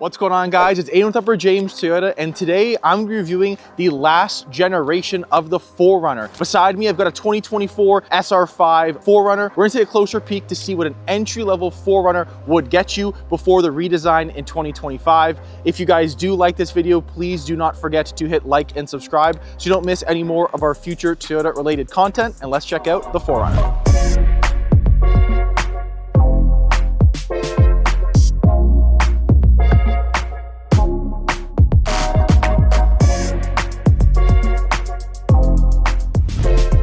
What's going on, guys? It's Aiden with Upper James Toyota, and today I'm reviewing the last generation of the 4Runner. Beside me, I've got a 2024 SR5 4Runner. We're gonna take a closer peek to see what an entry-level 4Runner would get you before the redesign in 2025. If you guys do like this video, please do not forget to hit like and subscribe so you don't miss any more of our future Toyota-related content, and let's check out the 4Runner.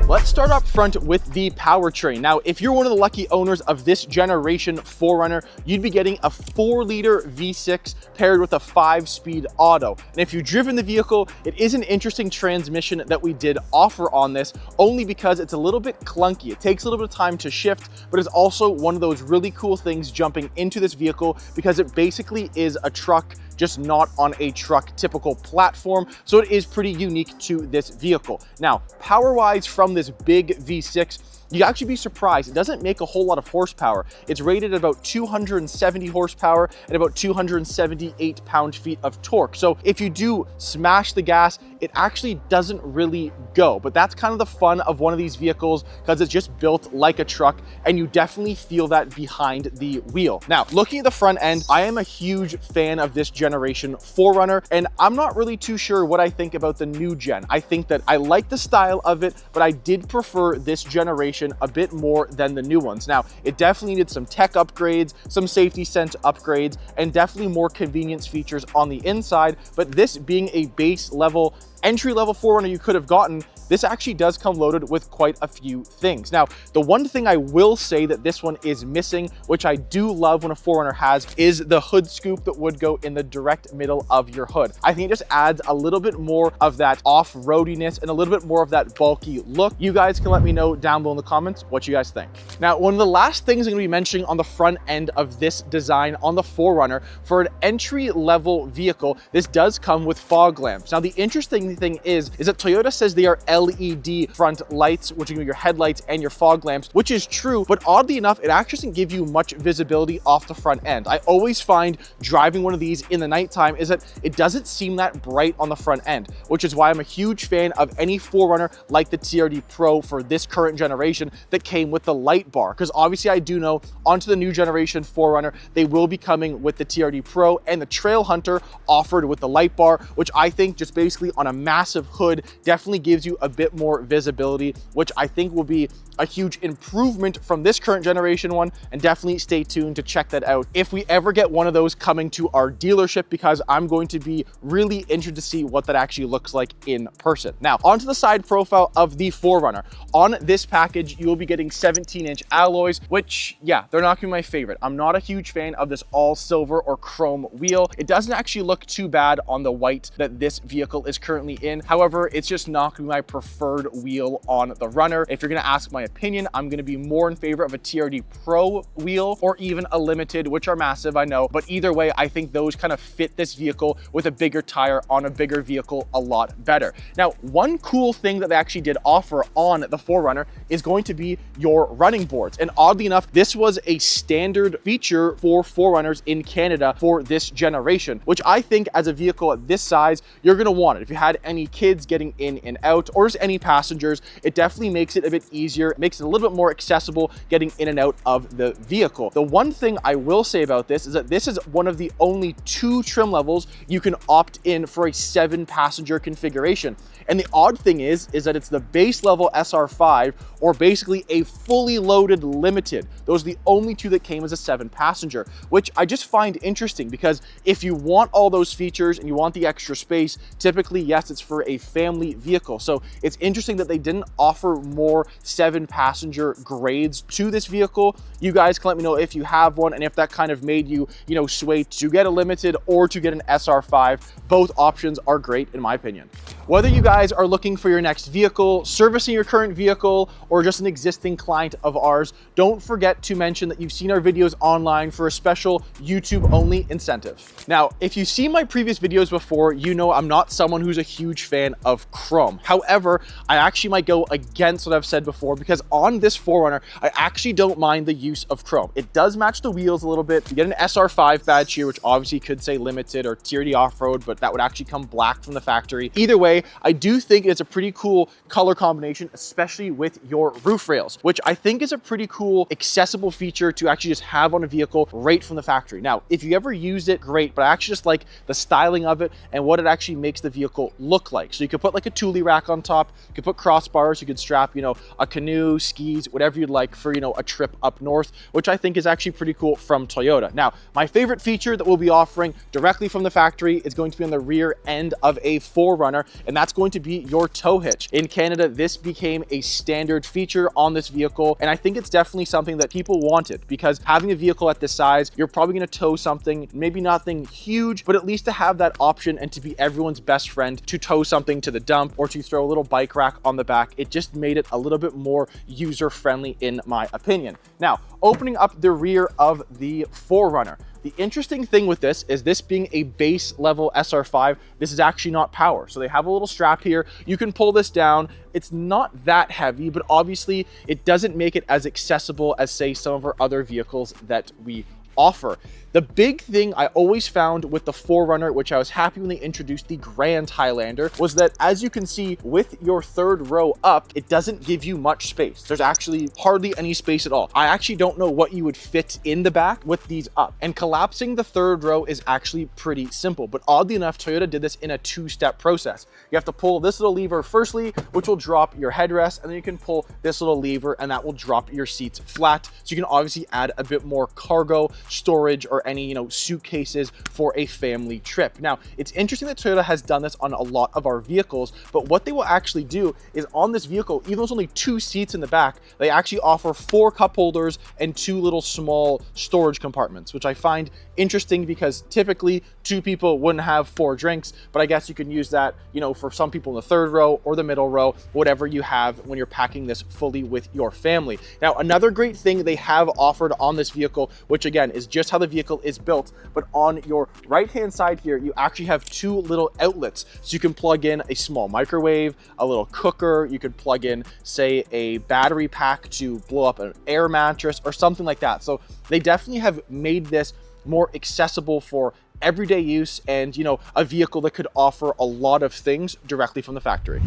Let's start up front with the powertrain. Now, if you're one of the lucky owners of this generation 4Runner, you'd be getting a 4-liter V6 paired with a 5-speed auto. And if you've driven the vehicle, it is an interesting transmission that we did offer on this, only because it's a little bit clunky. It takes a little bit of time to shift, but it's also one of those really cool things jumping into this vehicle because it basically is a truck, just not on a truck typical platform. So it is pretty unique to this vehicle. Now, power-wise from this big V6, you'd actually be surprised. It doesn't make a whole lot of horsepower. It's rated at about 270 horsepower and about 278 pound-feet of torque. So if you do smash the gas, it actually doesn't really go. But that's kind of the fun of one of these vehicles because it's just built like a truck and you definitely feel that behind the wheel. Now, looking at the front end, I am a huge fan of this generation 4Runner, and I'm not really too sure what I think about the new gen. I think that I like the style of it, but I did prefer this generation a bit more than the new ones. Now, it definitely needed some tech upgrades, some safety sense upgrades, and definitely more convenience features on the inside, but this being a base level entry-level 4Runner you could have gotten, this actually does come loaded with quite a few things. Now, the one thing I will say that this one is missing, which I do love when a 4Runner has, is the hood scoop that would go in the direct middle of your hood. I think it just adds a little bit more of that off-roadiness and a little bit more of that bulky look. You guys can let me know down below in the comments what you guys think. Now, one of the last things I'm gonna be mentioning on the front end of this design on the 4Runner, for an entry-level vehicle, this does come with fog lamps. Now, the interesting thing is that Toyota says they are LED front lights, which are your headlights and your fog lamps, which is true, but oddly enough, it actually doesn't give you much visibility off the front end. I always find driving one of these in the nighttime is that it doesn't seem that bright on the front end, which is why I'm a huge fan of any 4Runner like the TRD Pro for this current generation that came with the light bar, because obviously I do know onto the new generation 4Runner, they will be coming with the TRD Pro and the Trail Hunter offered with the light bar, which I think just basically on a massive hood definitely gives you a bit more visibility, which I think will be a huge improvement from this current generation one, and definitely stay tuned to check that out if we ever get one of those coming to our dealership, because I'm going to be really interested to see what that actually looks like in person. Now, onto the side profile of the 4Runner. On this package, you will be getting 17-inch alloys, which, yeah, they're not gonna be my favorite. I'm not a huge fan of this all silver or chrome wheel. It doesn't actually look too bad on the white that this vehicle is currently in. However, it's just not gonna be my preferred wheel on the Runner. If you're gonna ask my opinion, I'm gonna be more in favor of a TRD Pro wheel or even a Limited, which are massive, I know, but either way, I think those kind of fit this vehicle with a bigger tire on a bigger vehicle a lot better. Now, one cool thing that they actually did offer on the 4Runner is going to be your running boards. And oddly enough, this was a standard feature for 4Runners in Canada for this generation, which I think as a vehicle at this size, you're gonna want it. If you had any kids getting in and out, or just any passengers, it definitely makes it a bit easier, it makes it a little bit more accessible getting in and out of the vehicle. The one thing I will say about this is that this is one of the only 2 trim levels you can opt in for a 7-passenger configuration. And the odd thing is that it's the base level SR5 or basically a fully loaded Limited. Those are the only 2 that came as a 7-passenger, which I just find interesting because if you want all those features and you want the extra space, typically, yes, it's for a family vehicle. So it's interesting that they didn't offer more 7-passenger grades to this vehicle. You guys can let me know if you have one and if that kind of made you, sway to get a Limited or to get an SR5. Both options are great in my opinion. Whether you guys are looking for your next vehicle, servicing your current vehicle, or just an existing client of ours, don't forget to mention that you've seen our videos online for a special YouTube only incentive. Now, if you've seen my previous videos before, you know I'm not someone who's a huge fan of chrome. However, I actually might go against what I've said before, because on this 4Runner, I actually don't mind the use of chrome. It does match the wheels a little bit. You get an SR5 badge here, which obviously could say limited or TRD off-road, but that would actually come black from the factory. Either way, I do think it's a pretty cool color combination, especially with your roof rails, which I think is a pretty cool accessible feature to actually just have on a vehicle right from the factory. Now, if you ever used it, great, but I actually just like the styling of it and what it actually makes the vehicle look like. So you could put like a Thule rack on top, you could put crossbars, you could strap, you know, a canoe, skis, whatever you'd like for, you know, a trip up north, which I think is actually pretty cool from Toyota. Now, my favorite feature that we'll be offering directly from the factory is going to be on the rear end of a 4Runner, and that's going to be your tow hitch. In Canada, this became a standard feature on this vehicle, and I think it's definitely something that people wanted, because having a vehicle at this size, you're probably going to tow something, maybe nothing huge, but at least to have that option and to be everyone's best friend to tow something to the dump or to throw a little bike rack on the back. It just made it a little bit more user-friendly in my opinion. Now, opening up the rear of the 4Runner. The interesting thing with this is, this being a base level SR5, this is actually not power. So they have a little strap here. You can pull this down. It's not that heavy, but obviously it doesn't make it as accessible as, say, some of our other vehicles that we offer. The big thing I always found with the 4Runner, which I was happy when they introduced the Grand Highlander, was that, as you can see with your third row up, it doesn't give you much space. There's actually hardly any space at all. I actually don't know what you would fit in the back with these up. And collapsing the third row is actually pretty simple. But oddly enough, Toyota did this in a two-step process. You have to pull this little lever firstly, which will drop your headrest, and then you can pull this little lever and that will drop your seats flat. So you can obviously add a bit more cargo, storage, or any, you know, suitcases for a family trip. Now, it's interesting that Toyota has done this on a lot of our vehicles, but what they will actually do is, on this vehicle, even though there's only 2 seats in the back, they actually offer 4 cup holders and 2 little small storage compartments, which I find interesting, because typically 2 people wouldn't have 4 drinks, but I guess you can use that, you know, for some people in the third row or the middle row, whatever you have when you're packing this fully with your family. Now, another great thing they have offered on this vehicle, which again is just how the vehicle is built, but on your right hand side here, you actually have 2 little outlets. So you can plug in a small microwave, a little cooker, you could plug in, say, a battery pack to blow up an air mattress or something like that. So they definitely have made this more accessible for everyday use, and, you know, a vehicle that could offer a lot of things directly from the factory.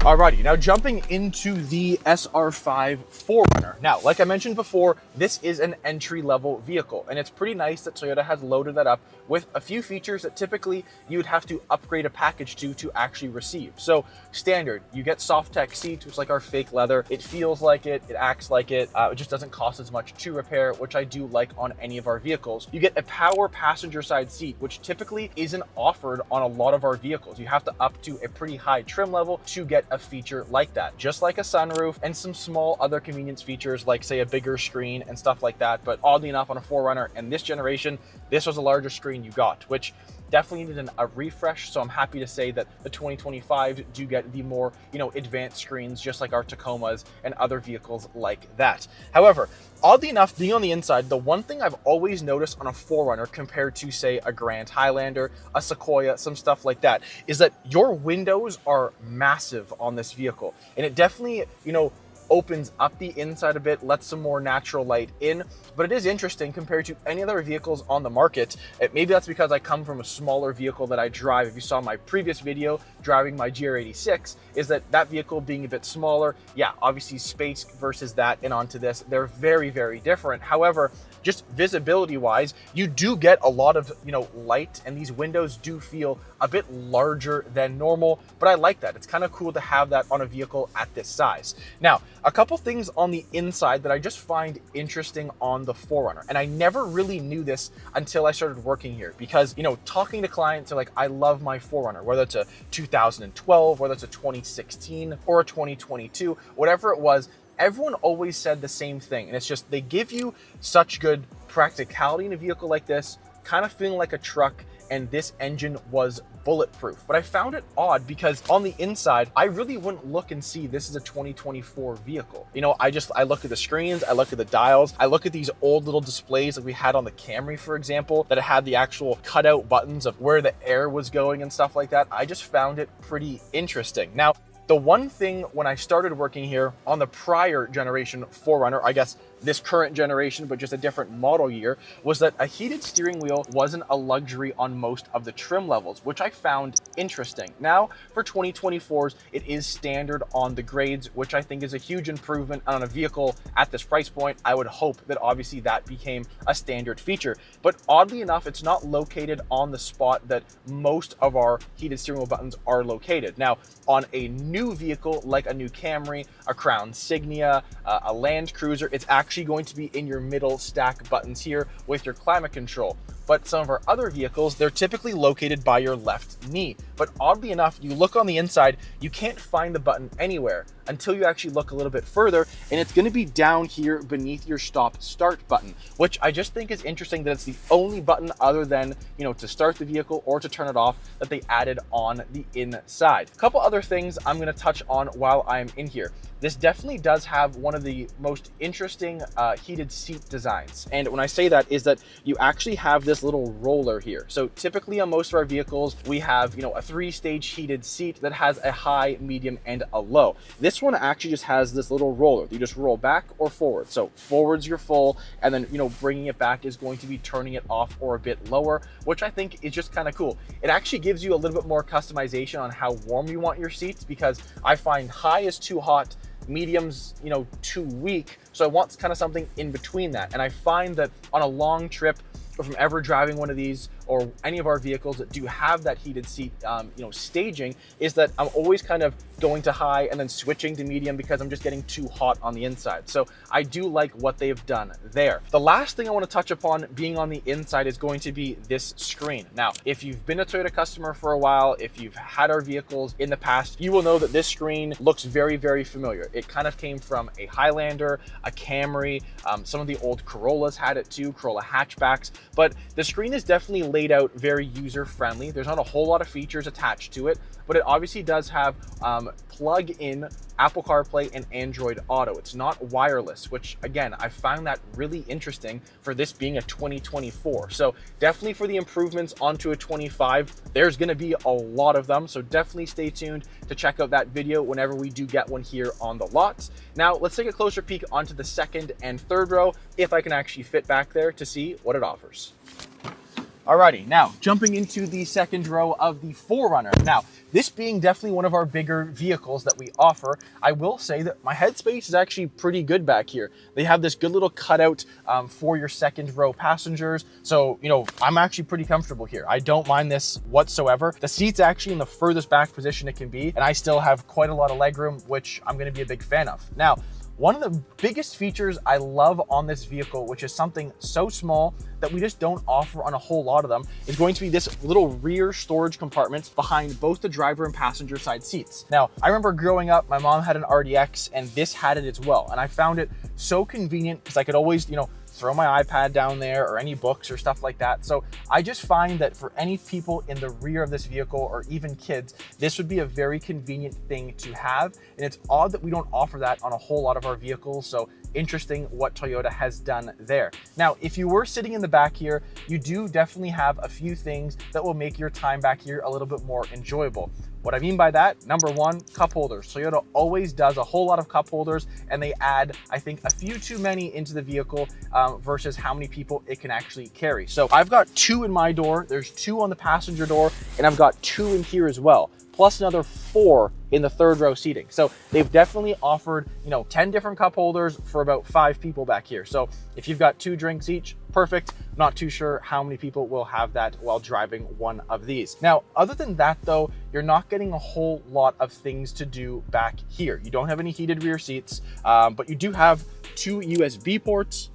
Alrighty, now jumping into the SR5 4Runner. Now, like I mentioned before, this is an entry-level vehicle, and it's pretty nice that Toyota has loaded that up with a few features that typically you would have to upgrade a package to actually receive. So, standard, you get soft tech seats, which is like our fake leather. It feels like it acts like it. It just doesn't cost as much to repair, which I do like on any of our vehicles. You get a power passenger side seat, which typically isn't offered on a lot of our vehicles. You have to up to a pretty high trim level to get a feature like that, just like a sunroof and some small other convenience features like, say, a bigger screen and stuff like that. But oddly enough, on a 4Runner and this generation, this was a larger screen you got, which definitely needed a refresh. So I'm happy to say that the 2025 do get the more, you know, advanced screens, just like our Tacomas and other vehicles like that. However, oddly enough, being on the inside, the one thing I've always noticed on a 4Runner compared to, say, a Grand Highlander, a Sequoia, some stuff like that, is that your windows are massive on this vehicle. And it definitely, you know, opens up the inside a bit, lets some more natural light in. But it is interesting compared to any other vehicles on the market. Maybe that's because I come from a smaller vehicle that I drive. If you saw my previous video driving my GR86, is that vehicle being a bit smaller. Yeah, obviously space versus that and onto this, they're very, very different. However, just visibility wise, you do get a lot of, you know, light, and these windows do feel a bit larger than normal, but I like that. It's kind of cool to have that on a vehicle at this size. Now, a couple things on the inside that I just find interesting on the 4Runner, and I never really knew this until I started working here, because, you know, talking to clients are like, I love my 4Runner, whether it's a 2012, whether it's a 2016 or a 2022, whatever it was, everyone always said the same thing. And it's just, they give you such good practicality in a vehicle like this, kind of feeling like a truck, and this engine was bulletproof. But I found it odd because on the inside, I really wouldn't look and see this is a 2024 vehicle. You know, I look at the screens, I look at the dials, I look at these old little displays like we had on the Camry, for example, that had the actual cutout buttons of where the air was going and stuff like that. I just found it pretty interesting. Now, the one thing when I started working here on the prior generation 4Runner, I guess this current generation, but just a different model year, was that a heated steering wheel wasn't a luxury on most of the trim levels, which I found interesting. Now, for 2024s, it is standard on the grades, which I think is a huge improvement on a vehicle at this price point. I would hope that obviously that became a standard feature, but oddly enough, it's not located on the spot that most of our heated steering wheel buttons are located. Now, on a new vehicle like a new Camry, a Crown Signia, a Land Cruiser, it's actually going to be in your middle stack buttons here with your climate control. But some of our other vehicles, they're typically located by your left knee. But oddly enough, you look on the inside, you can't find the button anywhere until you actually look a little bit further, and it's gonna be down here beneath your stop start button, which I just think is interesting that it's the only button other than, you know, to start the vehicle or to turn it off that they added on the inside. A couple other things I'm gonna touch on while I'm in here. This definitely does have one of the most interesting heated seat designs. And when I say that is that you actually have this little roller here. So typically on most of our vehicles, we have, you know, a 3-stage heated seat that has a high, medium, and a low. This one actually just has this little roller. You just roll back or forward. So forwards you're full, and then, you know, bringing it back is going to be turning it off or a bit lower, which I think is just kind of cool. It actually gives you a little bit more customization on how warm you want your seats, because I find high is too hot, medium's, you know, too weak. So I want kind of something in between that. And I find that on a long trip, or from ever driving one of these or any of our vehicles that do have that heated seat, you know, staging, is that I'm always kind of going to high and then switching to medium because I'm just getting too hot on the inside. So I do like what they've done there. The last thing I want to touch upon being on the inside is going to be this screen. Now, if you've been a Toyota customer for a while, if you've had our vehicles in the past, you will know that this screen looks very, very familiar. It kind of came from a Highlander, a Camry, some of the old Corollas had it too, Corolla hatchbacks, but the screen is definitely laid out very user-friendly. There's not a whole lot of features attached to it, but it obviously does have plug-in Apple CarPlay and Android Auto. It's not wireless, which again, I find that really interesting for this being a 2024. So definitely for the improvements onto a 25, there's gonna be a lot of them. So definitely stay tuned to check out that video whenever we do get one here on the lot. Now let's take a closer peek onto the second and third row, if I can actually fit back there to see what it offers. Alrighty, now jumping into the second row of the 4Runner. Now, this being definitely one of our bigger vehicles that we offer, I will say that my headspace is actually pretty good back here. They have this good little cutout for your second row passengers. So, you know, I'm actually pretty comfortable here. I don't mind this whatsoever. The seat's actually in the furthest back position it can be, and I still have quite a lot of legroom, which I'm gonna be a big fan of. Now, one of the biggest features I love on this vehicle, which is something so small that we just don't offer on a whole lot of them, is going to be this little rear storage compartment behind both the driver and passenger side seats. Now, I remember growing up, my mom had an RDX and this had it as well. And I found it so convenient because I could always, you know, throw my iPad down there or any books or stuff like that. So I just find that for any people in the rear of this vehicle or even kids, this would be a very convenient thing to have. And it's odd that we don't offer that on a whole lot of our vehicles. So interesting what Toyota has done there. Now, if you were sitting in the back here, you do definitely have a few things that will make your time back here a little bit more enjoyable. What I mean by that, number one, cup holders. Toyota always does a whole lot of cup holders, and they add, I think, a few too many into the vehicle versus how many people it can actually carry. So I've got 2 in my door, there's 2 on the passenger door, and I've got 2 in here as well, plus another 4 in the third row seating. So they've definitely offered, you know, 10 different cup holders for about 5 people back here. So if you've got 2 drinks each, perfect. Not too sure how many people will have that while driving one of these. Now, other than that though, you're not getting a whole lot of things to do back here. You don't have any heated rear seats, but you do have 2 USB ports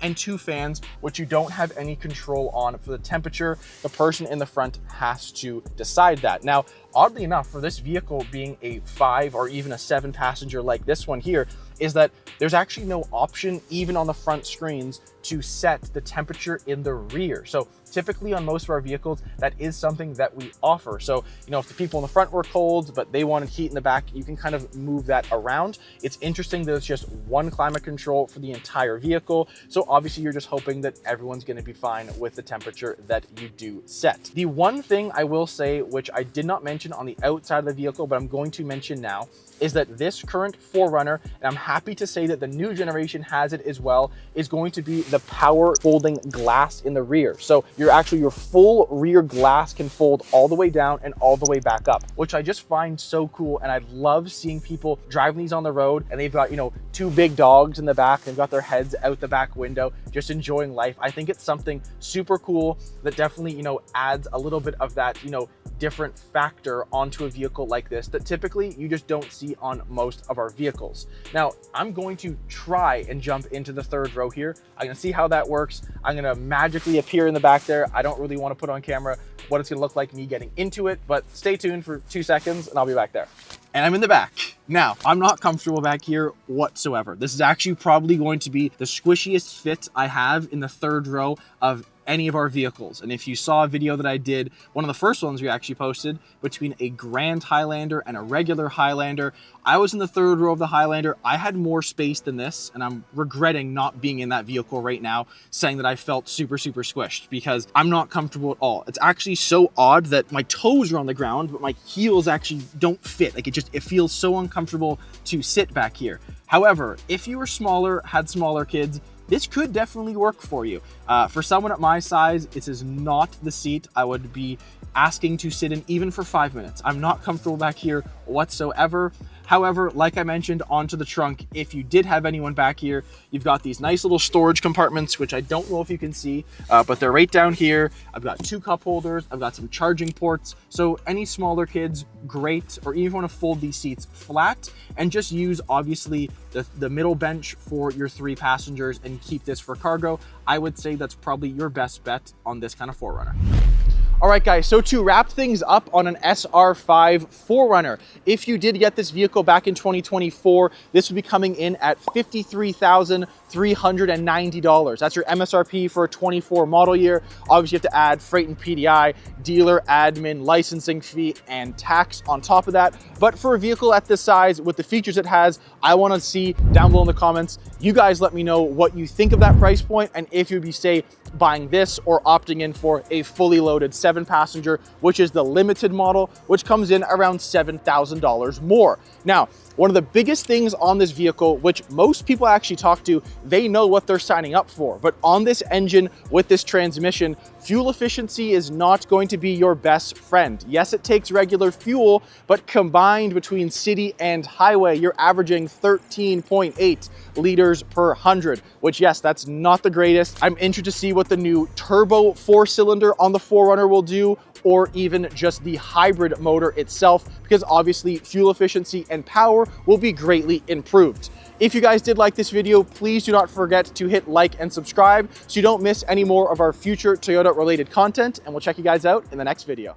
and 2 fans, which you don't have any control on for the temperature. The person in the front has to decide that. Now, oddly enough, for this vehicle being a 5 or even a 7 passenger like this one here, is that there's actually no option, even on the front screens, to set the temperature in the rear. So typically on most of our vehicles, that is something that we offer. So, you know, if the people in the front were cold, but they wanted heat in the back, you can kind of move that around. It's interesting that it's just one climate control for the entire vehicle. So obviously you're just hoping that everyone's gonna be fine with the temperature that you do set. The one thing I will say, which I did not mention on the outside of the vehicle, but I'm going to mention now, is that this current 4Runner, and I'm happy to say that the new generation has it as well, is going to be the power folding glass in the rear. So your full rear glass can fold all the way down and all the way back up, which I just find so cool. And I love seeing people driving these on the road, and they've got, you know, two big dogs in the back. They've got their heads out the back window, just enjoying life. I think it's something super cool that definitely, you know, adds a little bit of that, you know, different factor onto a vehicle like this that typically you just don't see on most of our vehicles. Now, I'm going to try and jump into the third row here. I'm gonna see how that works. I'm gonna magically appear in the back there. I don't really want to put on camera what it's gonna look like me getting into it, but stay tuned for 2 seconds and I'll be back there. And I'm in the back. Now, I'm not comfortable back here whatsoever. This is actually probably going to be the squishiest fit I have in the third row of any of our vehicles. And if you saw a video that I did, one of the first ones we actually posted, between a Grand Highlander and a regular Highlander, I was in the third row of the Highlander. I had more space than this, and I'm regretting not being in that vehicle right now, saying that I felt super, super squished, because I'm not comfortable at all. It's actually so odd that my toes are on the ground, but my heels actually don't fit. Like it feels so uncomfortable to sit back here. However, if you were smaller, had smaller kids, this could definitely work for you. For someone at my size, this is not the seat I would be asking to sit in even for 5 minutes. I'm not comfortable back here whatsoever. However, like I mentioned, onto the trunk, if you did have anyone back here, you've got these nice little storage compartments, which I don't know if you can see, but they're right down here. I've got 2 cup holders. I've got some charging ports. So any smaller kids, great. Or even want to fold these seats flat and just use, obviously, the middle bench for your 3 passengers and keep this for cargo. I would say that's probably your best bet on this kind of 4Runner. All right, guys, so to wrap things up on an SR5 4Runner, if you did get this vehicle back in 2024, this would be coming in at $53,390. That's your MSRP for a 24 model year. Obviously, you have to add freight and PDI, dealer, admin, licensing fee, and tax on top of that. But for a vehicle at this size, with the features it has, I want to see down below in the comments, you guys let me know what you think of that price point, and if you'd be, say, buying this or opting in for a fully loaded 7-passenger, which is the limited model, which comes in around $7,000 more. Now, one of the biggest things on this vehicle, which most people actually talk to, they know what they're signing up for. But on this engine with this transmission, fuel efficiency is not going to be your best friend. Yes, it takes regular fuel, but combined between city and highway, you're averaging 13.8 liters per 100, which, yes, that's not the greatest. I'm interested to see what the new turbo 4-cylinder on the 4Runner will do, or even just the hybrid motor itself, because obviously fuel efficiency and power will be greatly improved. If you guys did like this video, please do not forget to hit like and subscribe so you don't miss any more of our future Toyota related content, and we'll check you guys out in the next video.